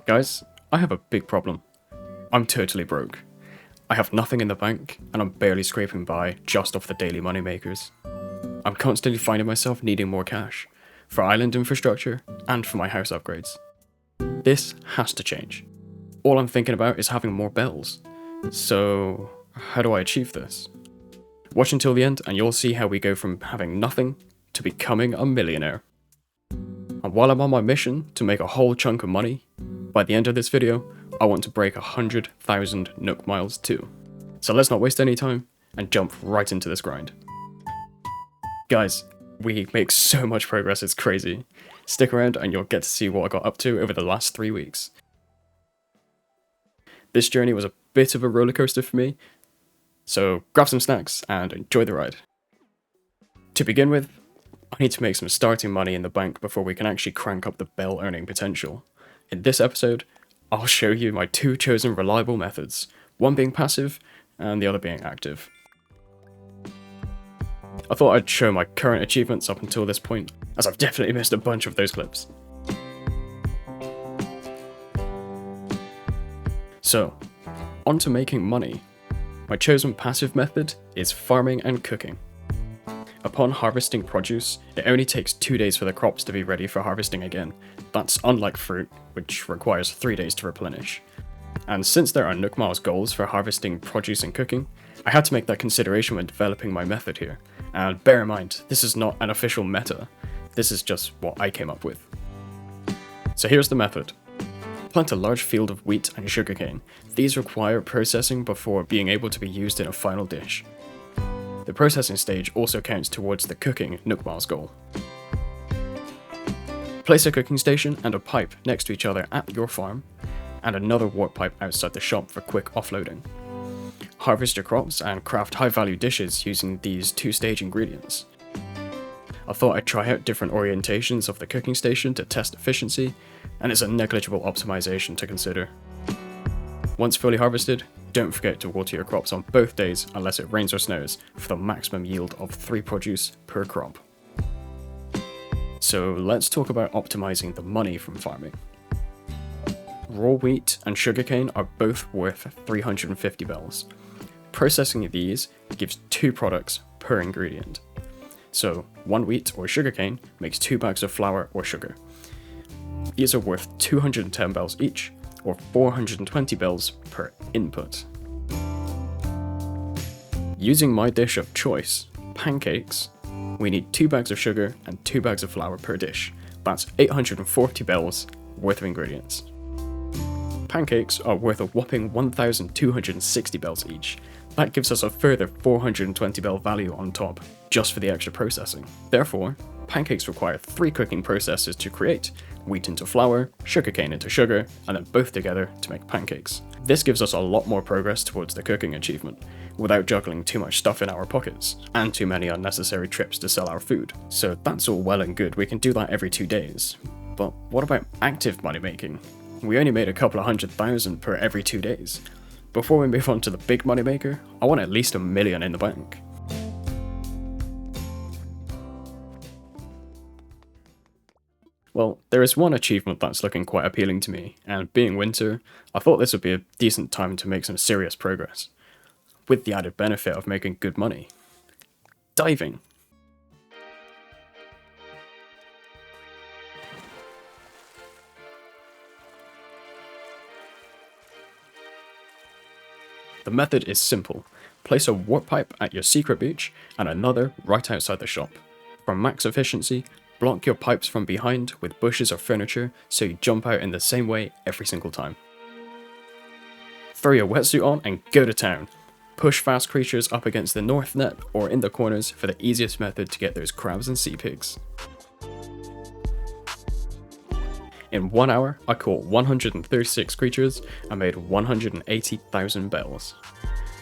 Guys, I have a big problem. I'm totally broke. I have nothing in the bank, and I'm barely scraping by just off the daily moneymakers. I'm constantly finding myself needing more cash, for island infrastructure, and for my house upgrades. This has to change. All I'm thinking about is having more bells. So, how do I achieve this? Watch until the end and you'll see how we go from having nothing to becoming a millionaire. And while I'm on my mission to make a whole chunk of money, by the end of this video, I want to break 100,000 Nook miles too. So let's not waste any time and jump right into this grind. Guys, we make so much progress, it's crazy. Stick around and you'll get to see what I got up to over the last 3 weeks. This journey was a bit of a roller coaster for me, so grab some snacks and enjoy the ride. To begin with, I need to make some starting money in the bank before we can actually crank up the bell earning potential. In this episode, I'll show you my two chosen reliable methods, one being passive and the other being active. I thought I'd show my current achievements up until this point, as I've definitely missed a bunch of those clips. So, on to making money. My chosen passive method is farming and cooking. Upon harvesting produce, it only takes 2 days for the crops to be ready for harvesting again. That's unlike fruit, which requires 3 days to replenish. And since there are Nook Miles goals for harvesting produce and cooking, I had to make that consideration when developing my method here. And bear in mind, this is not an official meta, this is just what I came up with. So here's the method. Plant a large field of wheat and sugarcane. These require processing before being able to be used in a final dish. The processing stage also counts towards the cooking Nook Miles goal. Place a cooking station and a pipe next to each other at your farm, and another warp pipe outside the shop for quick offloading. Harvest your crops and craft high-value dishes using these two-stage ingredients. I thought I'd try out different orientations of the cooking station to test efficiency, and it's a negligible optimization to consider. Once fully harvested, don't forget to water your crops on both days unless it rains or snows for the maximum yield of 3 produce per crop. So let's talk about optimizing the money from farming. Raw wheat and sugarcane are both worth 350 bells. Processing these gives 2 products per ingredient. So 1 wheat or sugarcane makes 2 bags of flour or sugar. These are worth 210 bells each, or 420 bells per input. Using my dish of choice, pancakes, we need 2 bags of sugar and 2 bags of flour per dish. That's 840 bells worth of ingredients. Pancakes are worth a whopping 1,260 bells each. That gives us a further 420 bell value on top, just for the extra processing. Therefore, pancakes require 3 cooking processes to create: wheat into flour, sugarcane into sugar, and then both together to make pancakes. This gives us a lot more progress towards the cooking achievement, without juggling too much stuff in our pockets, and too many unnecessary trips to sell our food. So that's all well and good, we can do that every 2 days. But what about active money making? We only made a couple of 100,000 per every 2 days. Before we move on to the big money maker, I want at least $1 million in the bank. Well, there is one achievement that's looking quite appealing to me, and being winter, I thought this would be a decent time to make some serious progress, with the added benefit of making good money. Diving. The method is simple. Place a warp pipe at your secret beach and another right outside the shop. For max efficiency, block your pipes from behind with bushes or furniture so you jump out in the same way every single time. Throw your wetsuit on and go to town. Push fast creatures up against the north net or in the corners for the easiest method to get those crabs and sea pigs. In 1 hour, I caught 136 creatures and made 180,000 bells.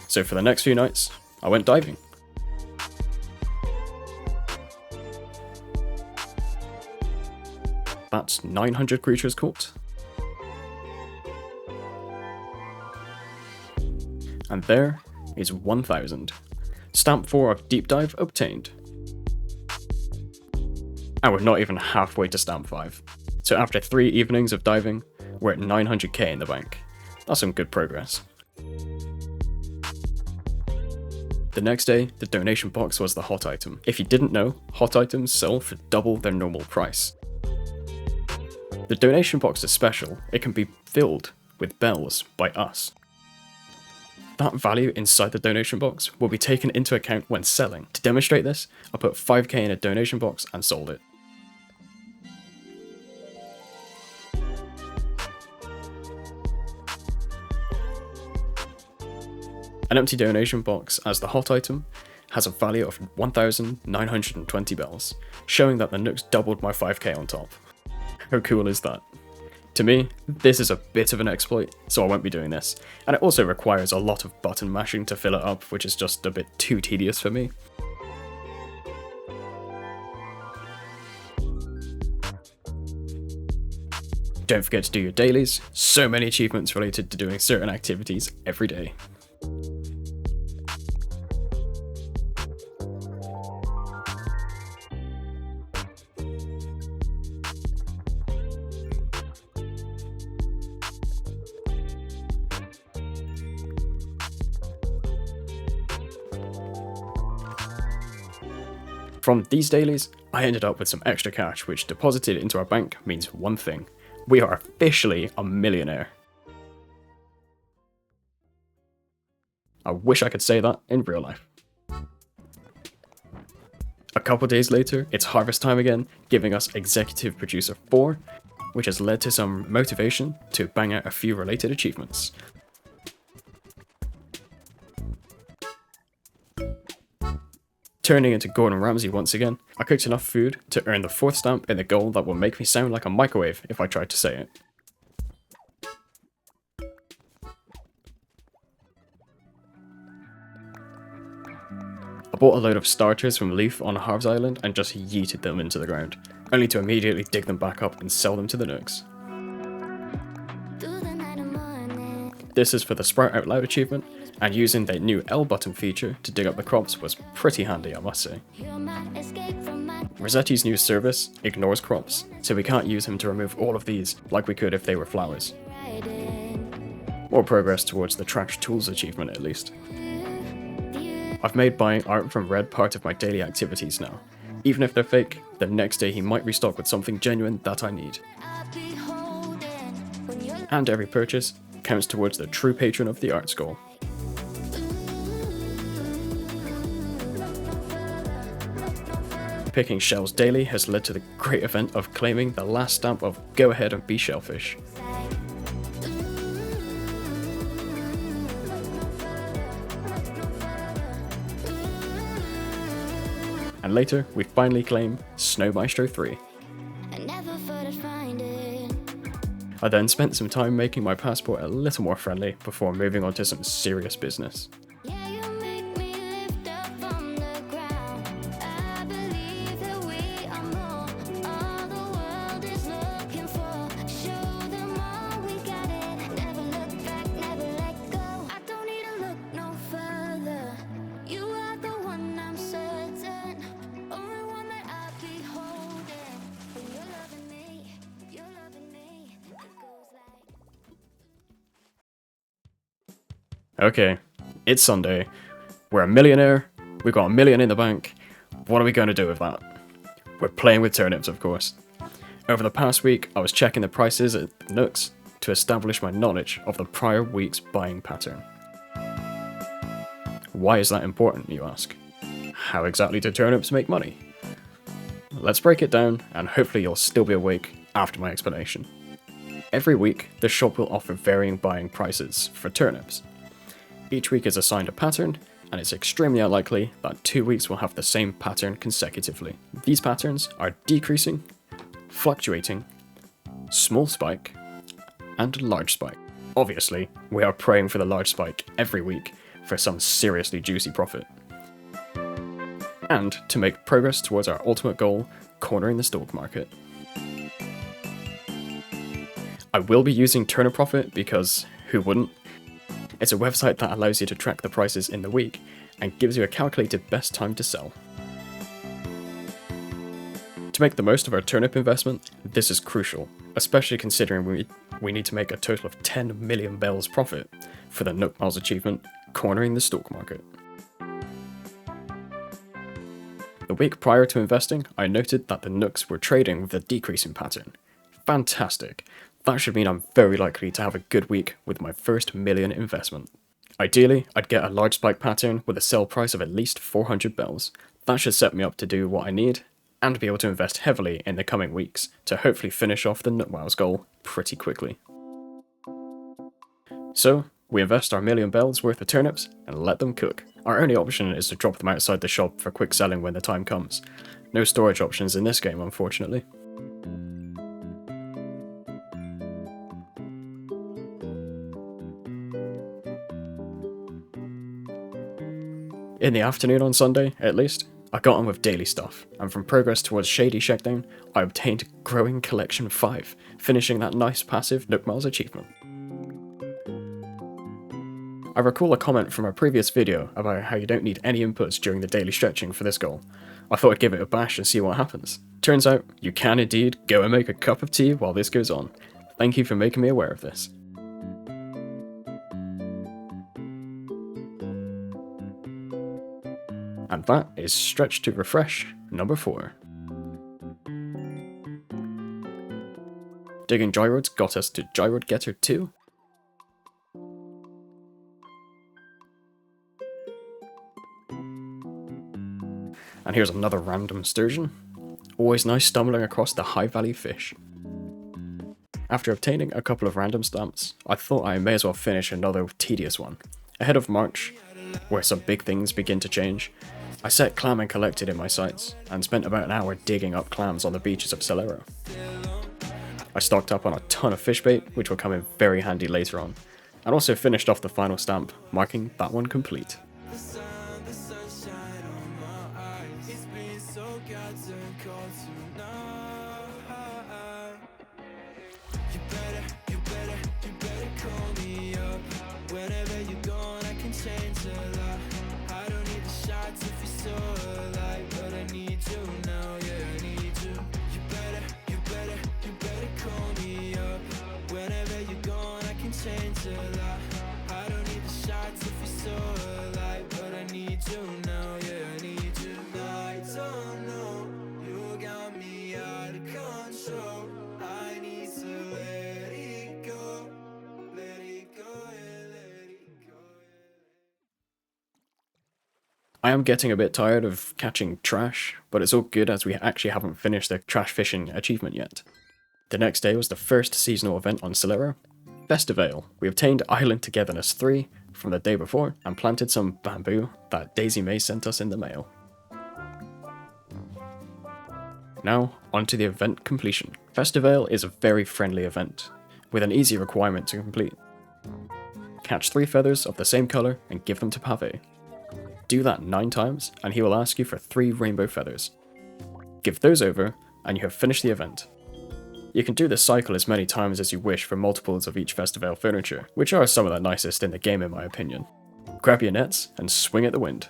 So for the next few nights, I went diving. That's 900 creatures caught. And there is 1,000. Stamp 4 of Deep Dive obtained. And we're not even halfway to Stamp 5. So after 3 evenings of diving, we're at 900k in the bank. That's some good progress. The next day, the donation box was the hot item. If you didn't know, hot items sell for double their normal price. The donation box is special. It can be filled with bells by us. That value inside the donation box will be taken into account when selling. To demonstrate this, I put 5k in a donation box and sold it. An empty donation box as the hot item has a value of 1,920 bells, showing that the Nooks doubled my 5k on top. How cool is that? To me, this is a bit of an exploit, so I won't be doing this, and it also requires a lot of button mashing to fill it up, which is just a bit too tedious for me. Don't forget to do your dailies, so many achievements related to doing certain activities every day. From these dailies, I ended up with some extra cash, which deposited into our bank means one thing: we are officially a millionaire. I wish I could say that in real life. A couple days later, it's harvest time again, giving us Executive Producer 4, which has led to some motivation to bang out a few related achievements. Turning into Gordon Ramsay once again, I cooked enough food to earn the 4th stamp in the goal that will make me sound like a microwave if I tried to say it. I bought a load of starters from Leaf on Harv's Island and just yeeted them into the ground, only to immediately dig them back up and sell them to the Nooks. This is for the Sprout Out Loud achievement, and using the new L button feature to dig up the crops was pretty handy, I must say. Rossetti's new service ignores crops, so we can't use him to remove all of these like we could if they were flowers. More progress towards the Trash Tools achievement at least. I've made buying art from Red part of my daily activities now. Even if they're fake, the next day he might restock with something genuine that I need. And every purchase counts towards the true patron of the arts goal. Picking shells daily has led to the great event of claiming the last stamp of Go Ahead and Be Shellfish. And later, we finally claim Snow Maestro 3. I then spent some time making my passport a little more friendly before moving on to some serious business. Okay, it's Sunday, we're a millionaire, we've got $1 million in the bank. What are we going to do with that? We're playing with turnips, of course. Over the past week, I was checking the prices at the Nooks to establish my knowledge of the prior week's buying pattern. Why is that important, you ask? How exactly do turnips make money? Let's break it down, and hopefully you'll still be awake after my explanation. Every week, the shop will offer varying buying prices for turnips. Each week is assigned a pattern, and it's extremely unlikely that 2 weeks will have the same pattern consecutively. These patterns are decreasing, fluctuating, small spike, and large spike. Obviously, we are praying for the large spike every week for some seriously juicy profit. And to make progress towards our ultimate goal, cornering the Stalk market. I will be using Turnip Profit because who wouldn't? It's a website that allows you to track the prices in the week and gives you a calculated best time to sell. To make the most of our turnip investment, this is crucial, especially considering we need to make a total of 10 million bells profit for the Nook Miles achievement, cornering the Stalk market. The week prior to investing, I noted that the Nooks were trading with a decreasing pattern. Fantastic. That should mean I'm very likely to have a good week with my first million investment. Ideally, I'd get a large spike pattern with a sell price of at least 400 bells. That should set me up to do what I need, and be able to invest heavily in the coming weeks to hopefully finish off the Nook Miles goal pretty quickly. So, we invest our million bells worth of turnips and let them cook. Our only option is to drop them outside the shop for quick selling when the time comes. No storage options in this game, unfortunately. In the afternoon on Sunday, at least, I got on with daily stuff, and from progress towards Shady Shakedown, I obtained Growing Collection 5, finishing that nice passive Nook Miles achievement. I recall a comment from a previous video about how you don't need any inputs during the daily stretching for this goal. I thought I'd give it a bash and see what happens. Turns out, you can indeed go and make a cup of tea while this goes on. Thank you for making me aware of this. And that is Stretch to Refresh number 4. Digging Gyroids got us to Gyroid Getter 2. And here's another random sturgeon. Always nice stumbling across the high value fish. After obtaining a couple of random stamps, I thought I may as well finish another tedious one. Ahead of March, where some big things begin to change, I set Clam and collected in my sights, and spent about an hour digging up clams on the beaches of Solero. I stocked up on a ton of fish bait, which will come in very handy later on, and also finished off the final stamp, marking that one complete. I am getting a bit tired of catching trash, but it's all good as we actually haven't finished the trash fishing achievement yet. The next day was the first seasonal event on Solero, Festivale. We obtained Island Togetherness 3 from the day before and planted some bamboo that Daisy May sent us in the mail. Now, onto the event completion. Festivale is a very friendly event, with an easy requirement to complete. Catch 3 feathers of the same colour and give them to Pave. Do that 9 times, and he will ask you for 3 rainbow feathers. Give those over, and you have finished the event. You can do this cycle as many times as you wish for multiples of each Festivale furniture, which are some of the nicest in the game in my opinion. Grab your nets, and swing at the wind.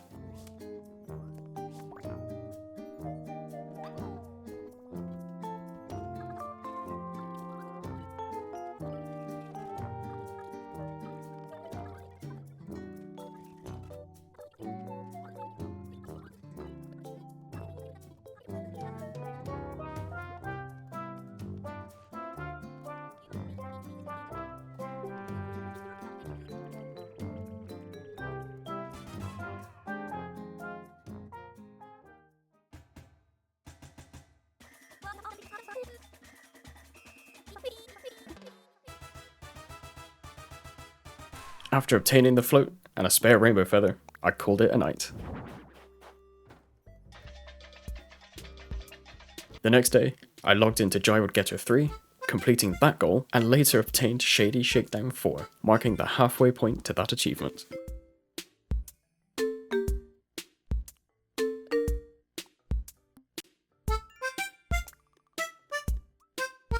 After obtaining the float and a spare rainbow feather, I called it a night. The next day, I logged into Gyroid Getter 3, completing that goal, and later obtained Shady Shakedown 4, marking the halfway point to that achievement.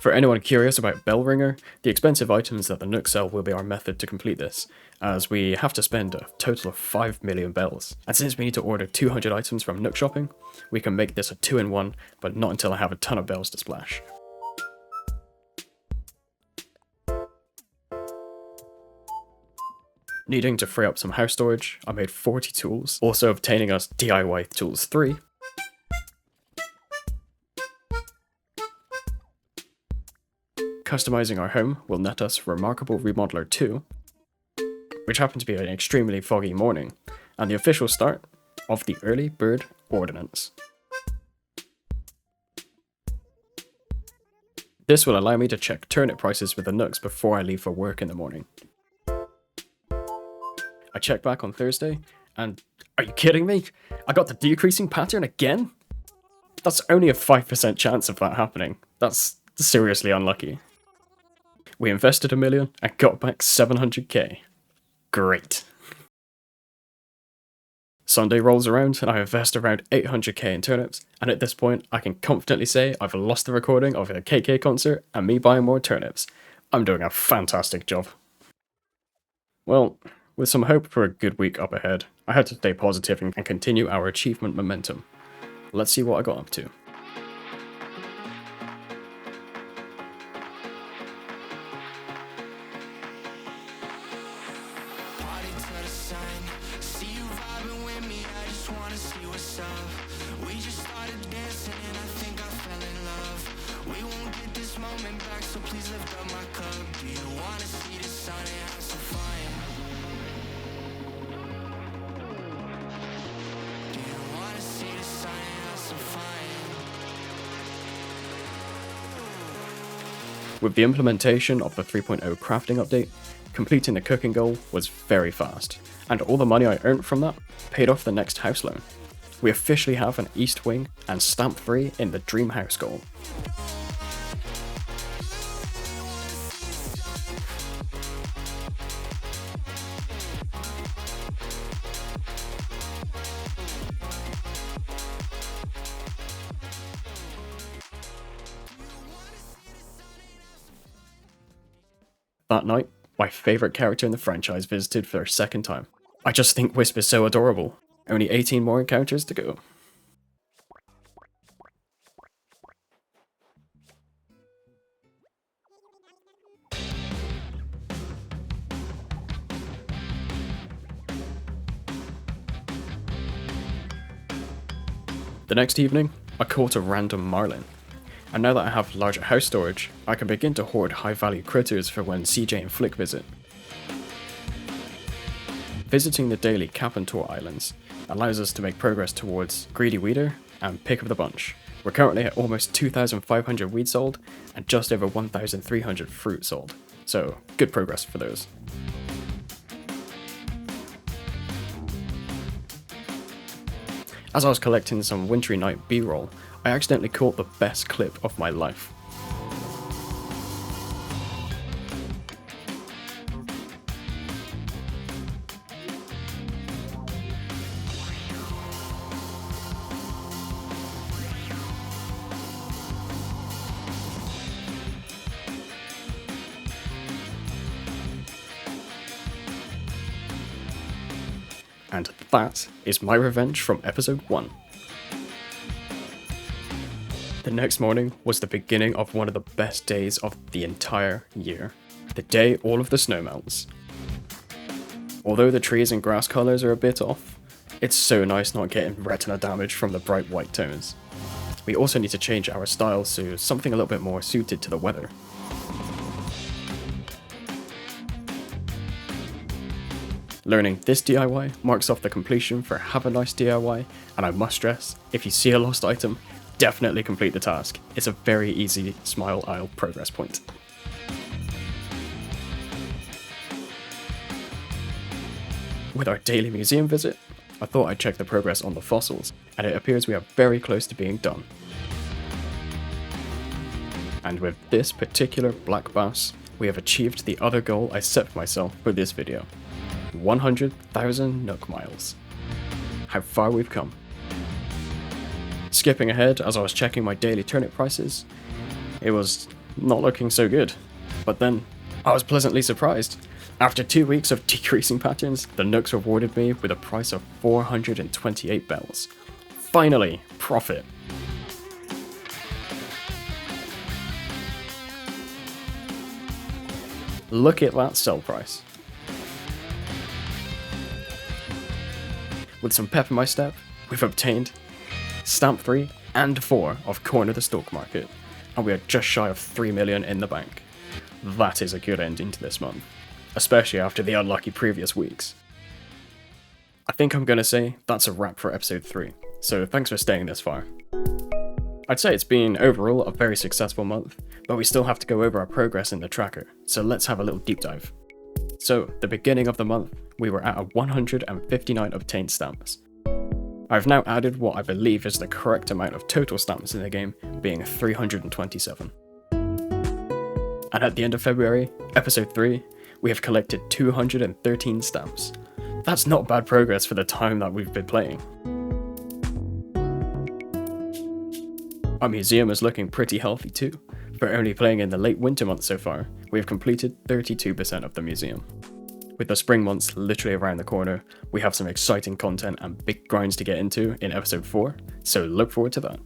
For anyone curious about Bellringer, the expensive items that the Nook sell will be our method to complete this, as we have to spend a total of 5 million bells. And since we need to order 200 items from Nook shopping, we can make this a 2-in-1, but not until I have a ton of bells to splash. Needing to free up some house storage, I made 40 tools, also obtaining us DIY Tools 3. Customizing our home will net us Remarkable Remodeler 2, which happened to be an extremely foggy morning, and the official start of the Early Bird Ordinance. This will allow me to check turnip prices with the Nooks before I leave for work in the morning. I checked back on Thursday, and are you kidding me? I got the decreasing pattern again? That's only a 5% chance of that happening. That's seriously unlucky. We invested $1 million and got back 700k. Great. Sunday rolls around and I invest around 800k in turnips, and at this point I can confidently say I've lost the recording of a KK concert and me buying more turnips. I'm doing a fantastic job. Well, with some hope for a good week up ahead, I had to stay positive and continue our achievement momentum. Let's see what I got up to. With the implementation of the 3.0 crafting update, completing the cooking goal was very fast, and all the money I earned from that paid off the next house loan. We officially have an east wing and stamp free in the dream house goal. That night, my favourite character in the franchise visited for a second time. I just think Wisp is so adorable. Only 18 more encounters to go. The next evening, I caught a random marlin. And now that I have larger house storage, I can begin to hoard high value critters for when CJ and Flick visit. Visiting the daily Cap and Tour Islands allows us to make progress towards Greedy Weeder and Pick of the Bunch. We're currently at almost 2,500 weed sold and just over 1,300 fruit sold, so good progress for those. As I was collecting some Wintry Night B-roll, I accidentally caught the best clip of my life. And that is my revenge from episode 1. The next morning was the beginning of one of the best days of the entire year. The day all of the snow melts. Although the trees and grass colours are a bit off, it's so nice not getting retina damage from the bright white tones. We also need to change our styles to something a little bit more suited to the weather. Learning this DIY marks off the completion for Have a Nice DIY, and I must stress, if you see a lost item, definitely complete the task. It's a very easy Smile Isle progress point. With our daily museum visit, I thought I'd check the progress on the fossils, and it appears we are very close to being done. And with this particular black bass, we have achieved the other goal I set for myself for this video. 100,000 Nook miles. How far we've come. Skipping ahead as I was checking my daily turnip prices, it was not looking so good. But then, I was pleasantly surprised. After 2 weeks of decreasing patterns, the Nooks rewarded me with a price of 428 bells. Finally, profit. Look at that sell price. With some pep in my step, we've obtained Stamp 3 and 4 of Corner the Stalk Market, and we are just shy of 3 million in the bank. That is a good ending to this month, especially after the unlucky previous weeks. I think I'm gonna say that's a wrap for episode 3, so thanks for staying this far. I'd say it's been overall a very successful month, but we still have to go over our progress in the tracker, so let's have a little deep dive. So, the beginning of the month, we were at a 159 obtained stamps. I've now added what I believe is the correct amount of total stamps in the game, being 327. And at the end of February, episode 3, we have collected 213 stamps. That's not bad progress for the time that we've been playing. Our museum is looking pretty healthy too. For only playing in the late winter months so far, we have completed 32% of the museum. With the spring months literally around the corner, we have some exciting content and big grinds to get into in episode 4, so look forward to that.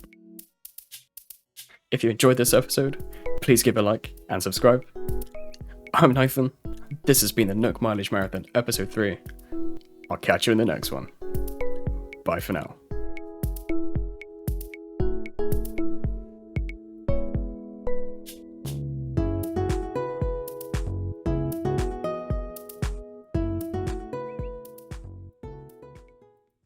If you enjoyed this episode, please give a like and subscribe. I'm Nathan, this has been the Nook Milleage Marathon episode 3. I'll catch you in the next one. Bye for now.